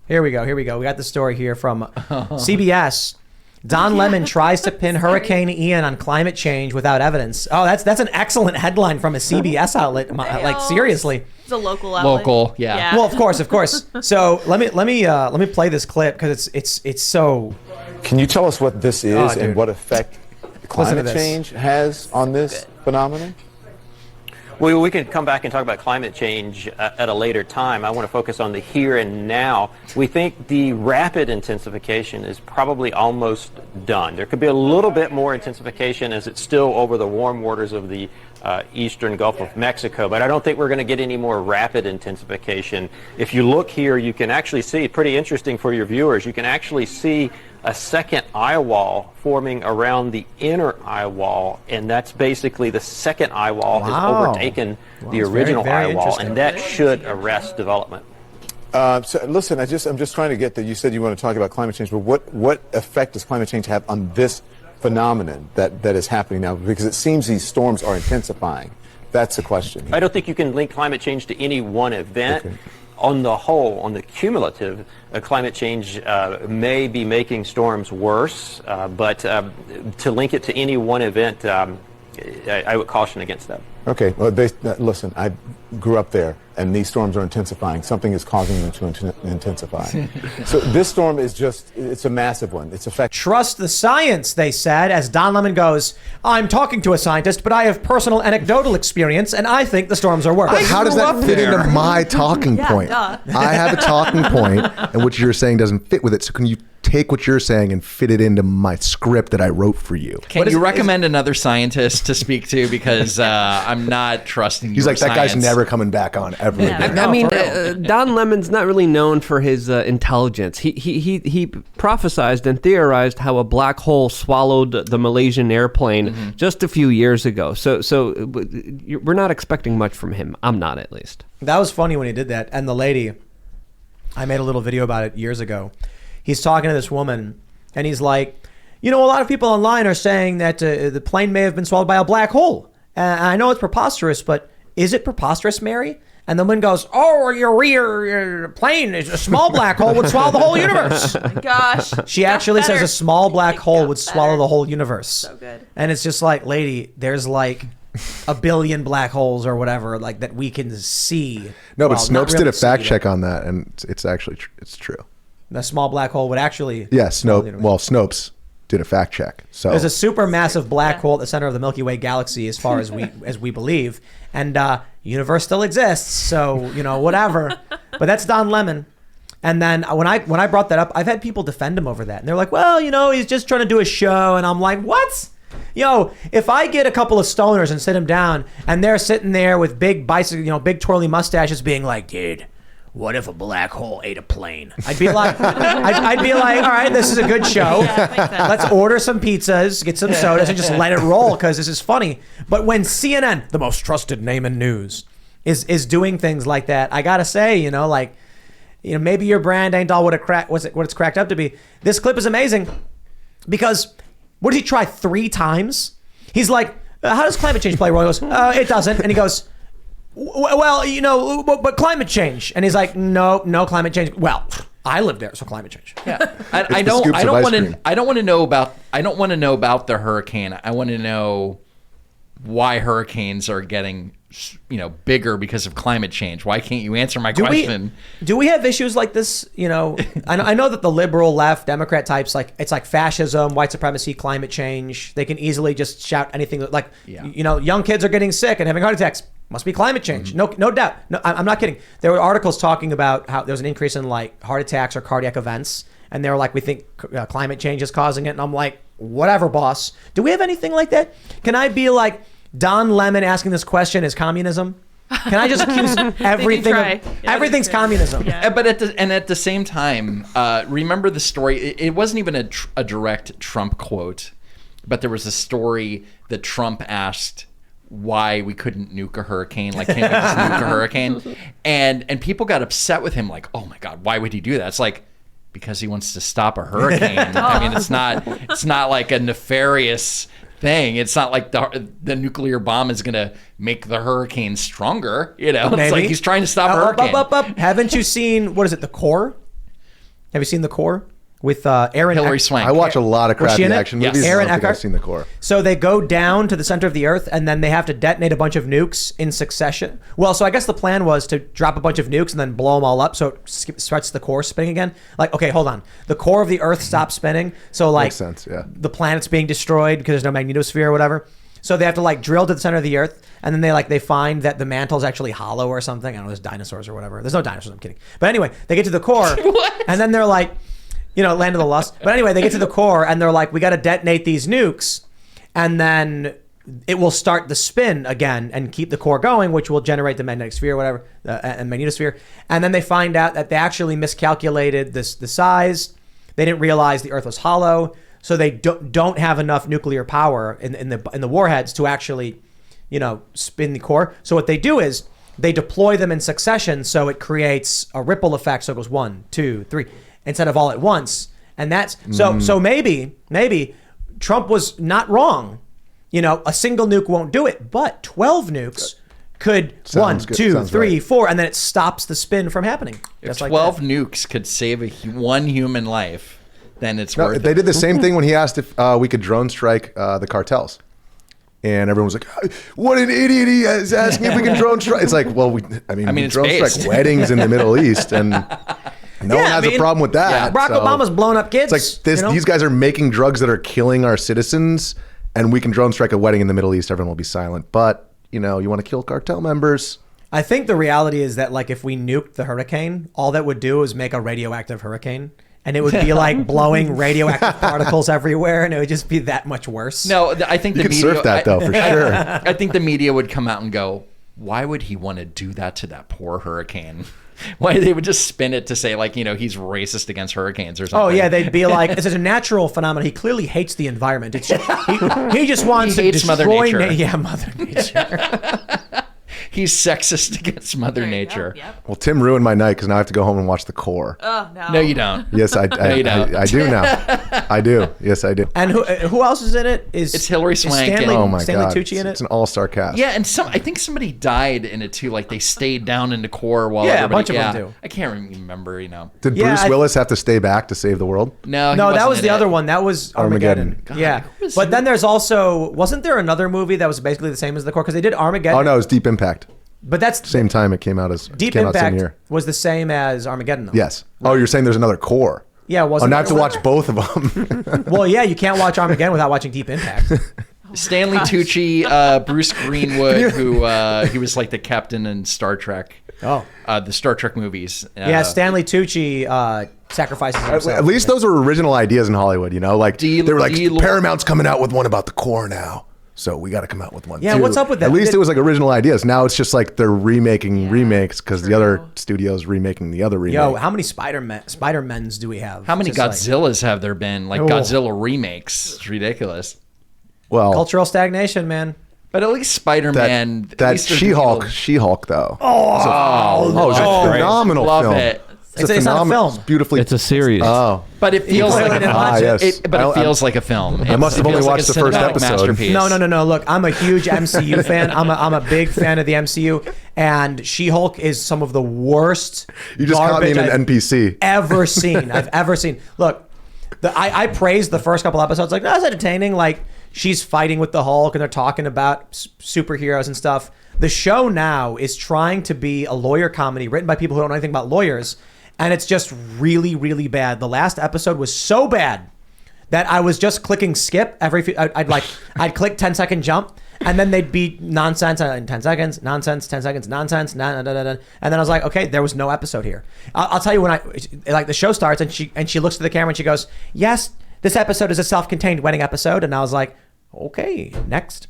Here we go. We got the story here from CBS. Don Lemon tries to pin Hurricane Ian on climate change without evidence. Oh, that's an excellent headline from a CBS outlet. Like seriously, it's a local outlet. Yeah. Well, of course. So let me play this clip because it's so. Can you tell us what this is and what effect climate change has on this phenomenon? Well, we can come back and talk about climate change at a later time. I want to focus on the here and now. We think the rapid intensification is probably almost done. There could be a little bit more intensification as it's still over the warm waters of the eastern Gulf of Mexico, but I don't think we're going to get any more rapid intensification. If you look here, you can actually see, pretty interesting for your viewers, you can actually see a second eye wall forming around the inner eye wall, and that's basically the second eye wall has overtaken the original eye wall, and that should arrest development. So listen, I'm just trying to get that. You said you want to talk about climate change, but what effect does climate change have on this phenomenon that is happening now? Because it seems these storms are intensifying. That's the question. I don't think you can link climate change to any one event. Okay. On the whole, on the cumulative, climate change may be making storms worse, but to link it to any one event, I would caution against that. Okay, well, listen, I grew up there, and these storms are intensifying. Something is causing them to intensify. So this storm is it's a massive one. It's affecting. Trust the science, they said, as Don Lemon goes, I'm talking to a scientist, but I have personal anecdotal experience, and I think the storms are worse. But how does that fit into my talking point? Duh. I have a talking point, and what you're saying doesn't fit with it. So can you take what you're saying and fit it into my script that I wrote for you? Can you recommend another scientist to speak to? Because I'm not trusting you. He's like, that guy's never coming back on ever again. I mean, Don Lemon's not really known for his intelligence. He prophesized and theorized how a black hole swallowed the Malaysian airplane just a few years ago. So we're not expecting much from him. I'm not, at least. That was funny when he did that. And the lady, I made a little video about it years ago. He's talking to this woman, and he's like, a lot of people online are saying that the plane may have been swallowed by a black hole. I know it's preposterous, but is it preposterous, Mary? And the woman goes, your plane is a small black hole would swallow the whole universe. Oh my gosh. She actually says a small black hole would swallow the whole universe. So good. And it's just like, lady, there's like a billion black holes or whatever, like that we can see. No, but Snopes did a fact check on that, and it's actually it's true. The small black hole would actually... Yeah, Snopes did a fact check. So there's a super massive black hole at the center of the Milky Way galaxy, as far as we believe, and universe still exists. So whatever. But that's Don Lemon. And then when I brought that up, I've had people defend him over that, and they're like, well, he's just trying to do a show, and I'm like, what? If I get a couple of stoners and sit them down, and they're sitting there with big bicycle, big twirly mustaches, being like, dude, what if a black hole ate a plane? I'd be like, all right, this is a good show. Yeah, let's order some pizzas, get some sodas, and just let it roll because this is funny. But when CNN, the most trusted name in news, is doing things like that, I gotta say, maybe your brand ain't all what it's cracked up to be. This clip is amazing because what did he try 3 times? He's like, how does climate change play a role? He goes, it doesn't, and he goes, well, but climate change. And he's like, no climate change. Well, I live there, so climate change. Yeah, I don't want to know about the hurricane. I want to know why hurricanes are getting bigger because of climate change. Why can't you answer my question? Do we have issues like this? I know that the liberal left Democrat types, it's like fascism, white supremacy, climate change. They can easily just shout anything young kids are getting sick and having heart attacks. Must be climate change. No doubt. No, I'm not kidding. There were articles talking about how there's an increase in heart attacks or cardiac events, and they were like, we think climate change is causing it. And I'm like, whatever, boss. Do we have anything like that? Can I be like, Don Lemon asking this question is communism? Can I just accuse everything? Everything's communism. Yeah. But at the same time, remember the story? It wasn't even a direct Trump quote, but there was a story that Trump asked why we couldn't nuke a hurricane, can't we just nuke a hurricane? And people got upset with him, like, oh my God, why would he do that? It's like, because he wants to stop a hurricane. I mean, it's not like a nefarious thing. It's not like the nuclear bomb is gonna make the hurricane stronger. It's like he's trying to stop a hurricane. Haven't you seen, what is it, The Core? Have you seen The Core with Aaron? Hillary Swank. I watch a lot of Was she crappy in it? action Yes. movies. Aaron I don't think Eckhart? I've seen The Core. So they go down to the center of the Earth, and then they have to detonate a bunch of nukes in succession. Well, so I guess the plan was to drop a bunch of nukes and then blow them all up, so it starts the core spinning again. Like, okay, hold on. The core of the Earth stops spinning, so like Makes sense, yeah. the planet's being destroyed because there's no magnetosphere or whatever. So they have to like drill to the center of the Earth, and then they find that the mantle's actually hollow or something. I don't know, there's dinosaurs or whatever. There's no dinosaurs. I'm kidding. But anyway, they get to the core, and then they're like, land of the lost. But anyway, they get to the core, and they're like, we got to detonate these nukes, and then it will start the spin again and keep the core going, which will generate the magnetic sphere, or whatever, and magnetosphere. And then they find out that they actually miscalculated the size. They didn't realize the Earth was hollow. So they don't have enough nuclear power in the warheads to actually, spin the core. So what they do is they deploy them in succession, so it creates a ripple effect. So it goes 1, 2, 3, instead of all at once. And that's so maybe Trump was not wrong. A single nuke won't do it, but 12 nukes could Sounds 1, good. 2, Sounds 3, right. 4, and then it stops the spin from happening. If Just like 12 that. nukes could save one human life, then it's No, worth they it. did the same thing when he asked if we could drone strike the cartels. And everyone was like, what an idiot, he is asking if we can drone strike. It's like, well, we it's drone based. strike weddings in the Middle East, and no one has a problem with that. Barack So Obama's blown up kids. It's like this, these guys are making drugs that are killing our citizens, and we can drone strike a wedding in the Middle East. Everyone will be silent. But, you want to kill cartel members. I think the reality is that if we nuked the hurricane, all that would do is make a radioactive hurricane. And it would be like blowing radioactive particles everywhere, and it would just be that much worse. No, I think You the can media. surf that, though, for sure. I think the media would come out and go, "Why would he want to do that to that poor hurricane?" Why they would just spin it to say he's racist against hurricanes or something. Oh yeah, they'd be like, "This is a natural phenomenon. He clearly hates the environment. It's he just wants He to hates Mother destroy Nature." Mother Nature. He's sexist against Mother There you go. Nature. Yep. Well, Tim ruined my night because now I have to go home and watch The Core. Oh no. No, you don't. Yes, I you don't. I do now. I do. Yes, I do. And who else is in it? It's Hillary is Swank Stanley, and- Oh my Stanley God. Tucci in It's it. an all-star cast. Yeah, and I think somebody died in it too. Like they stayed down in the core while Yeah, a everybody, bunch of them do. I can't remember. Did Yeah, Bruce Willis have to stay back to save the world? No, he No, that wasn't was in the it. other one. That was Armageddon. Armageddon. Yeah, who was but in then there's also wasn't there another movie that was basically the same as The Core because they did Armageddon. Oh no, it was Deep Impact. But that's Same time it came out as Deep came out same Impact year. was the same as Armageddon though. Yes. Oh, you're saying there's another Core? Yeah, Oh, wasn't now I have to there? watch both of them. Well, yeah, you can't watch Armageddon without watching Deep Impact. Stanley Tucci, Bruce Greenwood, who he was like the captain in Star Trek. Oh. The Star Trek movies. Yeah, Stanley Tucci sacrifices himself. At least those were original ideas in Hollywood, Like D- they were like D- Paramount's coming out with one about the Core now. So we got to come out with one. Yeah, too. what's up with that? At least Did- it was like original ideas. Now it's just like they're remaking remakes because the other studio's remaking the other remake. Yo, how many Spider-Mens do we have? How many It's just Godzillas have there been? Like Oh. Godzilla remakes. It's ridiculous. well, cultural stagnation, man. But at least Spider-Man. at that least there's She-Hulk though. Oh, it's a phenomenal Love film. it. It's not a film. It's beautifully. It's a series. Oh, But it feels played like it a in film. Watch yes. It feels like a film. I must have It only feels like watched a the first cinematic episode. masterpiece. No. Look, I'm a huge MCU fan. I'm a big fan of the MCU, and She-Hulk is some of the worst. you just caught me garbage in an I've NPC. ever seen. I've ever seen. Look, I praised the first couple episodes. Like, that's entertaining. Like, she's fighting with the Hulk, and they're talking about superheroes and stuff. The show now is trying to be a lawyer comedy written by people who don't know anything about lawyers, and it's just really, really bad. The last episode was so bad that I was just clicking skip every few. I'd click 10-second jump, and then they'd be nonsense in 10 seconds, nonsense, 10 seconds, nonsense, and then I was like, okay, there was no episode here. I'll tell you when the show starts and she looks to the camera and she goes, yes, this episode is a self-contained wedding episode, and I was like, okay, next.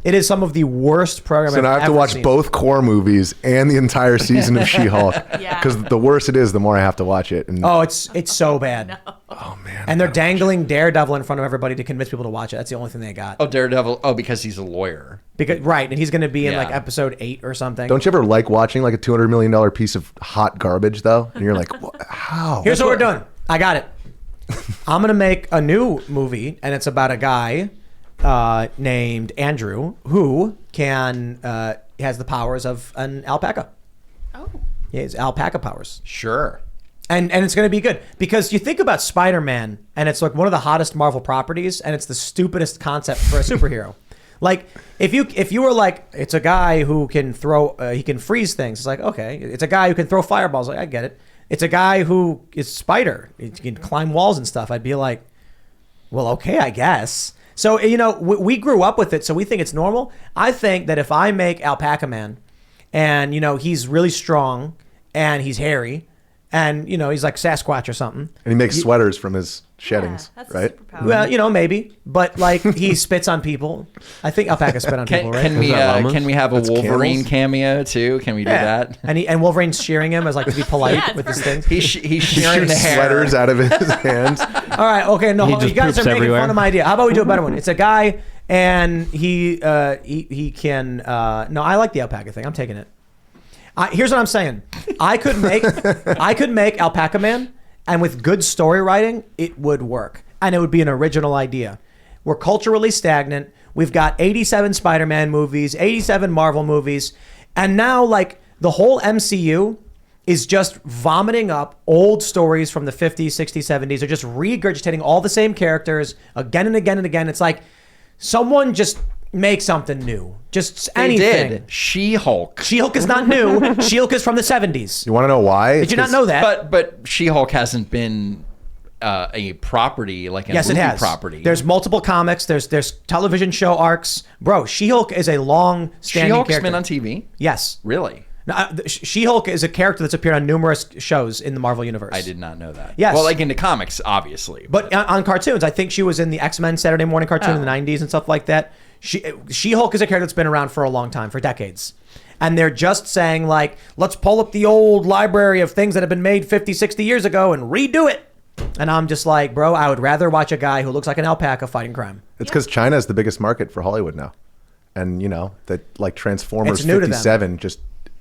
It is some of the worst programming. So now I have to watch both Core movies and the entire season of She-Hulk. Yeah. Because the worse it is, the more I have to watch it. And Oh, it's so bad. oh man. And they're dangling Daredevil in front of everybody to convince people to watch it. That's the only thing they got. Oh, Daredevil. Oh, because he's a lawyer. Because right, and he's going to be in Yeah. like episode 8 or something. Don't you ever like watching like a $200 million piece of hot garbage though? And you're like, how? Here's what we're doing. I got it. I'm going to make a new movie, and it's about a guy named Andrew who has the powers of an alpaca. Oh. He has alpaca powers. Sure. And it's going to be good because you think about Spider-Man and it's like one of the hottest Marvel properties and it's the stupidest concept for a superhero. Like if you were like, it's a guy who can throw, he can freeze things. It's like, okay, it's a guy who can throw fireballs. Like, I get it. It's a guy who is Spider. He can climb walls and stuff. I'd be like, well, okay, I guess. So, we grew up with it, so we think it's normal. I think that if I make Alpaca Man and, he's really strong and he's hairy and, he's like Sasquatch or something. And he makes sweaters from his sheddings, that's a right? superpower. Well, maybe. But, like, he spits on people. I think alpacas spit on people, right? Can we have a That's Wolverine camels? cameo too? Can we do that? And Wolverine's shearing him as, like, to be polite Yeah, it's with his perfect. things. He's He shearing the shoots hair. sweaters out of his hands. All right, okay, no, He you just guys are poops making everywhere. fun of my idea. How about we do a better one? It's a guy and he can, no, I like the alpaca thing. I'm taking it. Here's what I'm saying. I could make Alpaca Man, and with good story writing, it would work. And it would be an original idea. We're culturally stagnant. We've got 87 Spider-Man movies, 87 Marvel movies, and now, like, the whole MCU is just vomiting up old stories from the 50s, 60s, 70s. They're just regurgitating all the same characters again and again and again. It's like someone just make something new. Just They anything. did. She-Hulk. She-Hulk is not new. She-Hulk is from the 70s. You want to know why? Did you not know that? But She-Hulk hasn't been a property, like a Yes, it movie has. property. There's multiple comics. There's television show arcs. Bro, She-Hulk is a long-standing She-Hulk's character. been on TV? Yes. Really? No, She-Hulk is a character that's appeared on numerous shows in the Marvel universe. I did not know that. Yes. Well, like in the comics, obviously. But on cartoons, I think she was in the X-Men Saturday morning cartoon in the 90s and stuff like that. She-Hulk is a character that's been around for a long time, for decades. And they're just saying, like, let's pull up the old library of things that have been made 50, 60 years ago and redo it. And I'm just like, bro, I would rather watch a guy who looks like an alpaca fighting crime. It's because China is the biggest market for Hollywood now. And, that, like, Transformers It's new to them. 57 just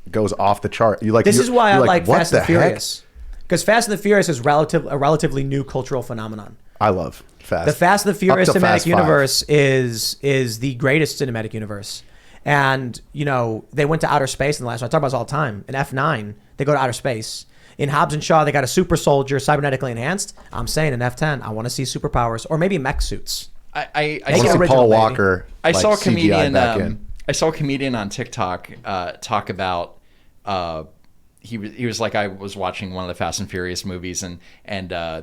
goes off the chart. This is why I like what Fast the and heck? Furious. Because Fast and the Furious is a relatively new cultural phenomenon. I love Fast. The Fast and the Furious Up to cinematic Fast 5. universe is the greatest cinematic universe. And, they went to outer space in the last one. I talk about this all the time. In F9, they go to outer space. In Hobbs and Shaw, they got a super soldier cybernetically enhanced. I'm saying in F10, I want to see superpowers or maybe mech suits. I Make I want it to see original, Paul baby. Walker. I saw a CGI comedian. back in. I saw a comedian on TikTok talk about. He was like, I was watching one of the Fast and Furious movies, and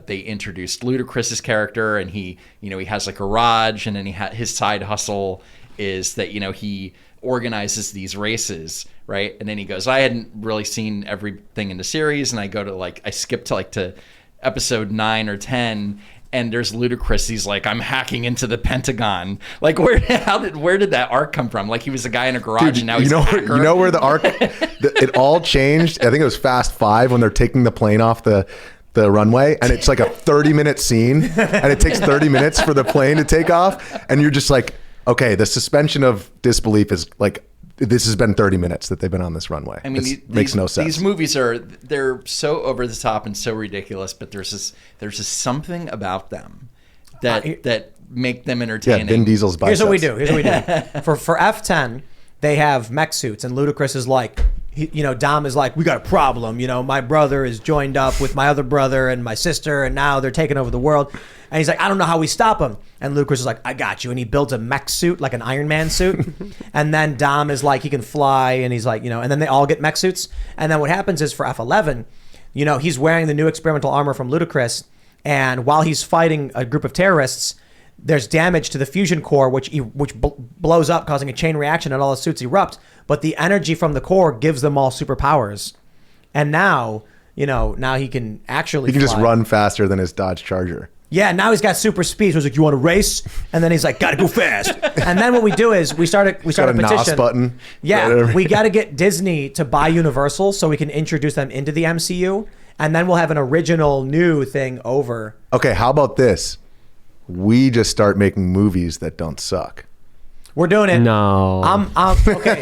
they introduced Ludacris's character, and he has a garage, and then his side hustle is that he organizes these races, right? And then he goes, I hadn't really seen everything in the series, and I skipped to episode 9 or 10. And there's Ludacris. He's like, I'm hacking into the Pentagon. Like, where did that arc come from? Like, he was a guy in a garage, and now he's a hacker. You know where the arc, it all changed? I think it was Fast 5 when they're taking the plane off the runway, and it's like a 30-minute scene, and it takes 30 minutes for the plane to take off, and you're just like, okay, the suspension of disbelief is like, this has been 30 minutes that they've been on this runway. I mean, makes no sense. These movies they're so over the top and so ridiculous, but there's just something about them that make them Yeah, entertaining. Vin Diesel's biceps. Here's what we do. For F10, they have mech suits, and Ludacris is like, Dom is like, we got a problem. My brother is joined up with my other brother and my sister, and now they're taking over the world. And he's like, I don't know how we stop him. And Ludacris is like, I got you. And he builds a mech suit, like an Iron Man suit. And then Dom is like, he can fly, and he's like, and then they all get mech suits. And then what happens is for F11, he's wearing the new experimental armor from Ludacris, and while he's fighting a group of terrorists, there's damage to the fusion core, which blows up, causing a chain reaction, and all the suits erupt. But the energy from the core gives them all superpowers. And now, now he can actually He can just fly. run faster than his Dodge Charger. Yeah, now he's got super speed. So he's like, you want to race? And then he's like, gotta go fast. And then what we do is we start a Got a petition. NOS button. Yeah, we got to get Disney to buy Universal so we can introduce them into the MCU. And then we'll have an original new thing over. Okay, how about this? We just start making movies that don't suck. We're doing it. No. I'm okay.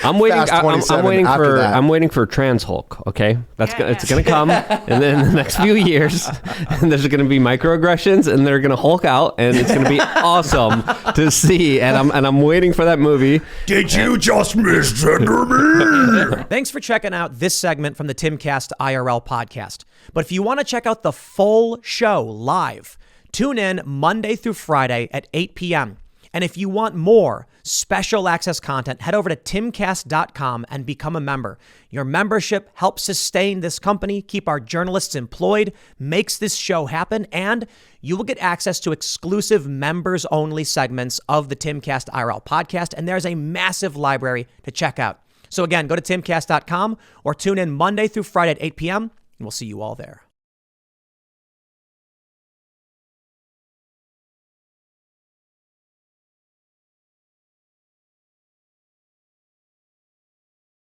I'm waiting. Fast 27 I'm waiting after for. that. I'm waiting for Trans Hulk. Okay, it's gonna come, and then in the next few years, and there's gonna be microaggressions, and they're gonna Hulk out, and it's gonna be awesome to see. And I'm waiting for that movie. Did you just misgender me? Thanks for checking out this segment from the Timcast IRL podcast. But if you want to check out the full show live, tune in Monday through Friday at 8 p.m. And if you want more special access content, head over to timcast.com and become a member. Your membership helps sustain this company, keep our journalists employed, makes this show happen, and you will get access to exclusive members-only segments of the Timcast IRL podcast, and there's a massive library to check out. So again, go to timcast.com or tune in Monday through Friday at 8 p.m., and we'll see you all there.